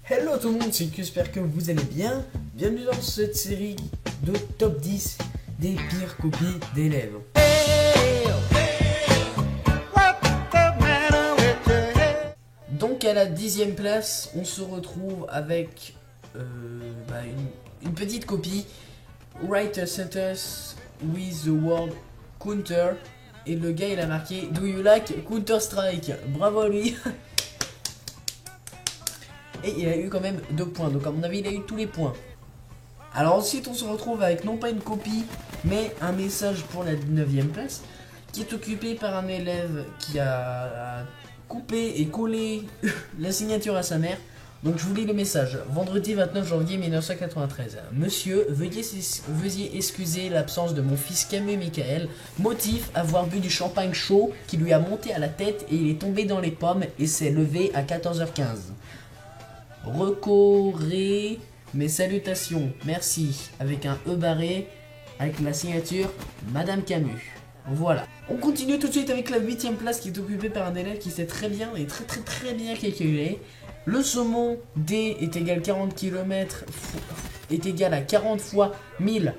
Hello tout le monde, c'est que j'espère que vous allez bien. Bienvenue dans cette série de top 10 des pires copies d'élèves. Donc à la 10e place, on se retrouve avec une petite copie. Write a sentence with the word counter. Et le gars il a marqué Do you like Counter Strike? Bravo à lui. Et il a eu quand même 2 points, donc à mon avis il a eu tous les points. Alors ensuite on se retrouve avec non pas une copie, mais un message pour la 9e place, qui est occupé par un élève qui a coupé et collé la signature à sa mère. Donc je vous lis le message. Vendredi 29 janvier 1993. Monsieur, veuillez excuser l'absence de mon fils Camus Michael. Motif, avoir bu du champagne chaud qui lui a monté à la tête et il est tombé dans les pommes et s'est levé à 14h15. Recorrez mes salutations, merci, avec un E barré, avec la signature Madame Camus. Voilà. On continue tout de suite avec la 8e place qui est occupée par un élève qui sait très bien et très bien calculer. Le saumon D est égal à 40 km est égal à 40 fois 1000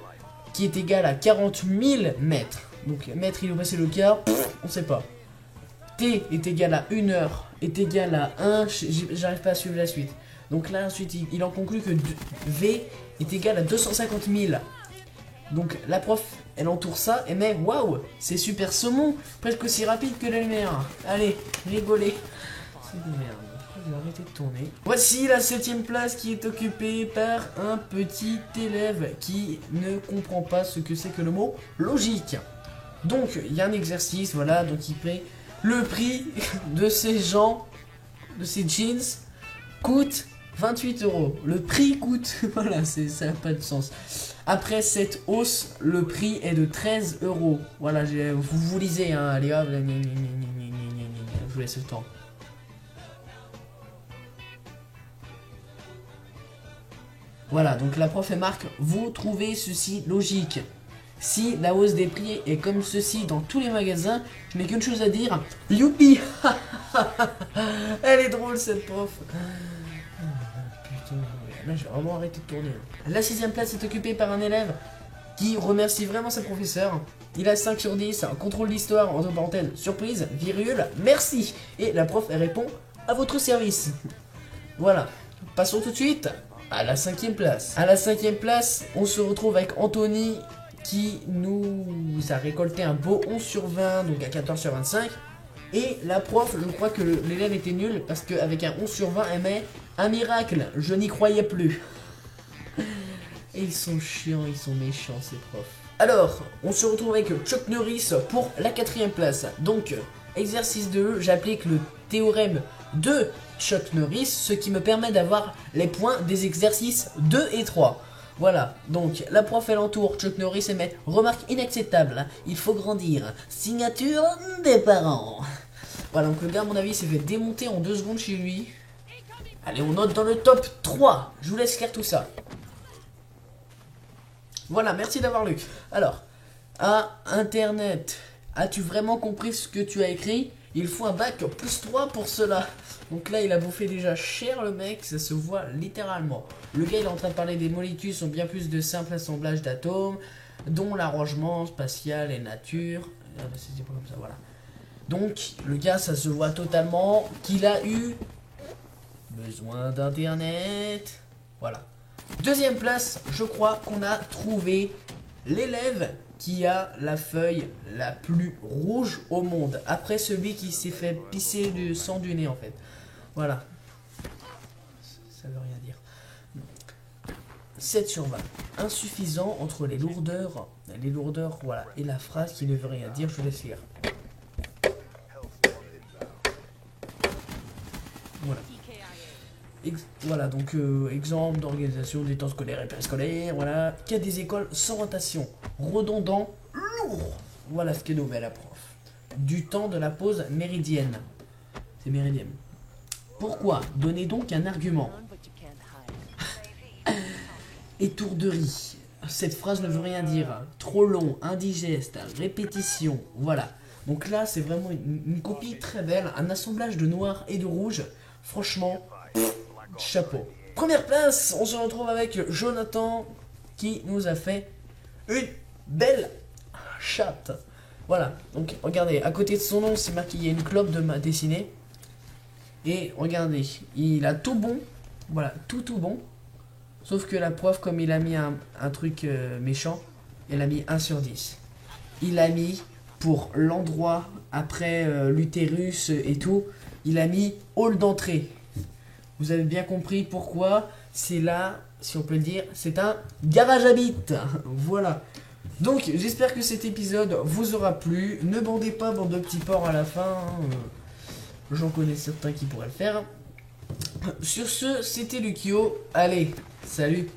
qui est égal à 40 000 mètres. Donc mètre il est passé le quart, on sait pas. T est égal à 1 heure est égal à 1, j'arrive pas à suivre la suite. Donc là ensuite il en conclut que V est égal à 250 000. Donc la prof elle entoure ça et met waouh, c'est super saumon, presque aussi rapide que la lumière. Allez, rigolez. C'est de merde. Je vais arrêter de tourner. Voici la 7e place qui est occupée par un petit élève qui ne comprend pas ce que c'est que le mot logique. Donc il y a un exercice, voilà, donc il paie le prix de ces gens, de ces jeans coûte 28 €. Le prix coûte, voilà, ça n'a pas de sens. Après cette hausse, le prix est de 13 €. Voilà, vous lisez, hein, allez hop, je vous laisse le temps. Voilà, donc la prof elle marque, vous trouvez ceci logique. Si la hausse des prix est comme ceci dans tous les magasins, je n'ai qu'une chose à dire, youpi. Elle est drôle cette prof. Putain, là j'ai vraiment arrêté de tourner. La 6e place est occupée par un élève qui remercie vraiment sa professeure. Il a 5 sur 10, contrôle d'histoire, entre parenthèses, surprise, virgule, merci. Et la prof elle répond, à votre service. Voilà, passons tout de suite à la 5e place. À la 5e place, on se retrouve avec Anthony qui nous a récolté un beau 11 sur 20, donc à 14 sur 25. Et la prof, je crois que l'élève était nul parce qu'avec un 11 sur 20, elle met un miracle, je n'y croyais plus. Et ils sont chiants, ils sont méchants ces profs. Alors, on se retrouve avec Chuck Norris pour la 4e place. Donc, exercice 2, j'applique le théorème de Chuck Norris, ce qui me permet d'avoir les points des exercices 2 et 3. Voilà, donc la prof elle entoure Chuck Norris et met remarque inacceptable, il faut grandir, signature des parents. Voilà, donc le gars à mon avis s'est fait démonter en 2 secondes chez lui. Allez, on note dans le top 3, je vous laisse lire tout ça. Voilà, merci d'avoir lu. Alors, à Internet, as-tu vraiment compris ce que tu as écrit? Il faut un bac plus 3 pour cela. Donc là il a bouffé déjà cher le mec, ça se voit littéralement. Le gars il est en train de parler des molécules sont bien plus de simples assemblages d'atomes, dont l'arrangement spatial et nature. C'est pas comme ça, voilà. Donc le gars ça se voit totalement qu'il a eu besoin d'internet. Voilà. 2e place, je crois qu'on a trouvé l'élève qui a la feuille la plus rouge au monde. Après celui qui s'est fait pisser du sang du nez en fait. Voilà. Ça veut rien dire. 7 sur 20. Insuffisant entre les lourdeurs, voilà, et la phrase qui ne veut rien dire, je vous laisse lire. Voilà. Voilà, donc exemple d'organisation des temps scolaires et périscolaires, voilà. Qu'il y a des écoles sans rotation, redondant, lourd. Voilà ce qu'est nouvelle la prof. Du temps de la pause méridienne. C'est méridienne. Pourquoi? Donnez donc un argument. Étourderie. Cette phrase ne veut rien dire. Trop long, indigeste, répétition. Voilà. Donc là, c'est vraiment une copie très belle. Un assemblage de noir et de rouge. Franchement, chapeau. Première place, on se retrouve avec Jonathan qui nous a fait une belle chatte. Voilà, donc regardez, à côté de son nom, c'est marqué, il y a une clope de ma dessinée. Et regardez, il a tout bon, voilà, tout bon. Sauf que la prof, comme il a mis un truc méchant, elle a mis 1 sur 10. Il a mis, pour l'endroit après l'utérus et tout, il a mis hall d'entrée. Vous avez bien compris pourquoi. C'est là, si on peut le dire, c'est un garage à bites. Voilà. Donc, j'espère que cet épisode vous aura plu. Ne bandez pas, bande de petits porcs à la fin. J'en connais certains qui pourraient le faire. Sur ce, c'était Lucio. Allez, salut.